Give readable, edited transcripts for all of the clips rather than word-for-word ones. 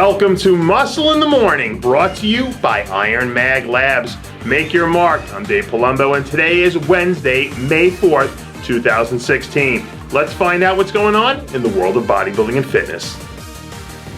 Welcome to Muscle in the Morning, brought to you by Iron Mag Labs. Make your mark. I'm Dave Palumbo, and today is Wednesday, May 4th, 2016. Let's find out what's going on in the world of bodybuilding and fitness.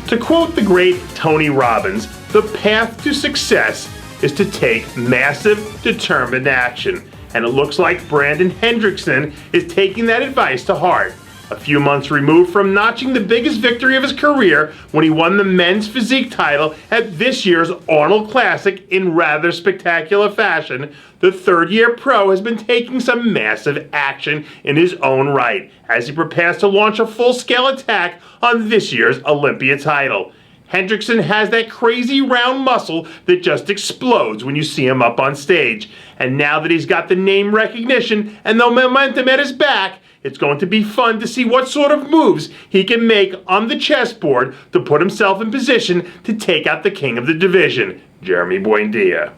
To quote the great Tony Robbins, the path to success is to take massive, determined action. And it looks like Brandon Hendrickson is taking that advice to heart. A few months removed from notching the biggest victory of his career when he won the men's physique title at this year's Arnold Classic in rather spectacular fashion, the third-year pro has been taking some massive action in his own right as he prepares to launch a full-scale attack on this year's Olympia title. Hendrickson has that crazy round muscle that just explodes when you see him up on stage. And now that he's got the name recognition and the momentum at his back, it's going to be fun to see what sort of moves he can make on the chessboard to put himself in position to take out the king of the division, Jeremy Buendia.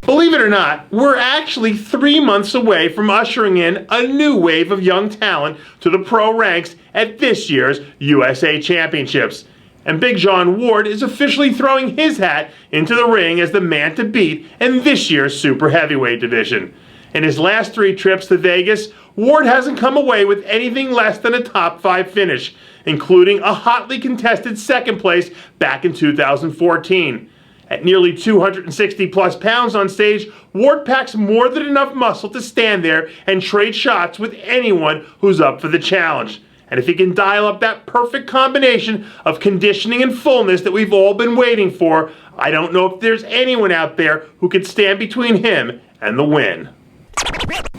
Believe it or not, we're actually 3 months away from ushering in a new wave of young talent to the pro ranks at this year's USA Championships. And Big John Ward is officially throwing his hat into the ring as the man to beat in this year's super heavyweight division. In his last 3 trips to Vegas, Ward hasn't come away with anything less than a top 5 finish, including a hotly contested second place back in 2014. At nearly 260 plus pounds on stage, Ward packs more than enough muscle to stand there and trade shots with anyone who's up for the challenge. And if he can dial up that perfect combination of conditioning and fullness that we've all been waiting for, I don't know if there's anyone out there who could stand between him and the win.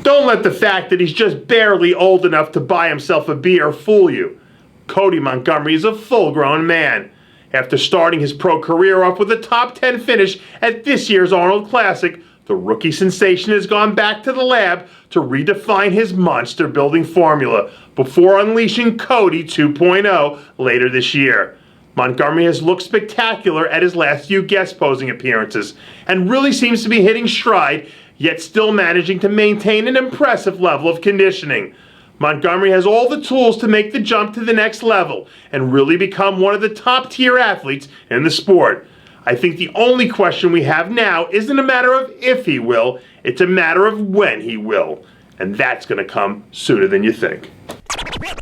Don't let the fact that he's just barely old enough to buy himself a beer fool you. Cody Montgomery is a full-grown man. After starting his pro career off with a top 10 finish at this year's Arnold Classic, the rookie sensation has gone back to the lab to redefine his monster-building formula before unleashing Cody 2.0 later this year. Montgomery has looked spectacular at his last few guest posing appearances and really seems to be hitting stride, yet still managing to maintain an impressive level of conditioning. Montgomery has all the tools to make the jump to the next level and really become one of the top-tier athletes in the sport. I think the only question we have now isn't a matter of if he will, it's a matter of when he will. And that's going to come sooner than you think.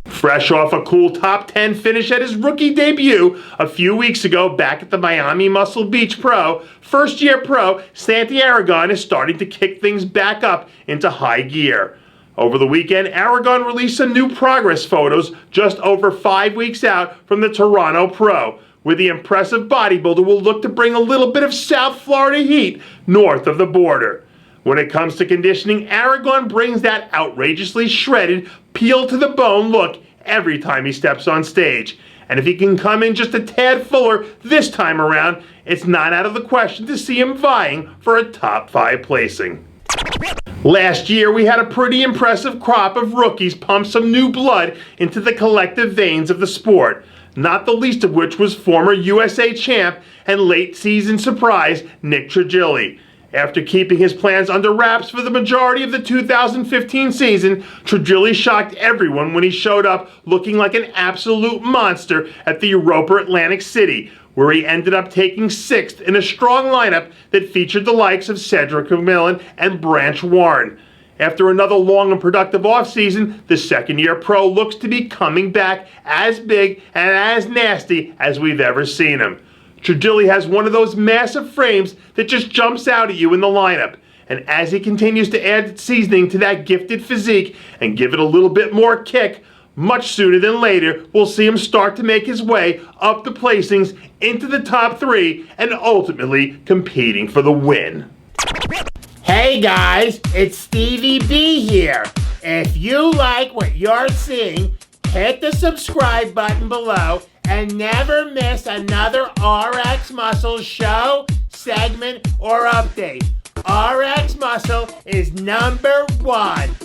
Fresh off a cool top 10 finish at his rookie debut a few weeks ago back at the Miami Muscle Beach Pro, first-year pro Santi Aragon is starting to kick things back up into high gear. Over the weekend, Aragon released some new progress photos just over 5 weeks out from the Toronto Pro, where the impressive bodybuilder will look to bring a little bit of South Florida heat north of the border. When it comes to conditioning, Aragon brings that outrageously shredded, peel-to-the-bone look every time he steps on stage. And if he can come in just a tad fuller this time around, it's not out of the question to see him vying for a top 5 placing. Last year, we had a pretty impressive crop of rookies pump some new blood into the collective veins of the sport, not the least of which was former USA champ and late-season surprise Nick Trigili. After keeping his plans under wraps for the majority of the 2015 season, Trigili shocked everyone when he showed up looking like an absolute monster at the Europa Atlantic City, where he ended up taking 6th in a strong lineup that featured the likes of Cedric McMillan and Branch Warren. After another long and productive offseason, the second-year pro looks to be coming back as big and as nasty as we've ever seen him. Trigili has one of those massive frames that just jumps out at you in the lineup. And as he continues to add seasoning to that gifted physique and give it a little bit more kick, much sooner than later, we'll see him start to make his way up the placings into the top 3 and ultimately competing for the win. Hey guys, it's Stevie B here. If you like what you're seeing, hit the subscribe button below and never miss another RxMuscle show, segment, or update. RxMuscle is #1.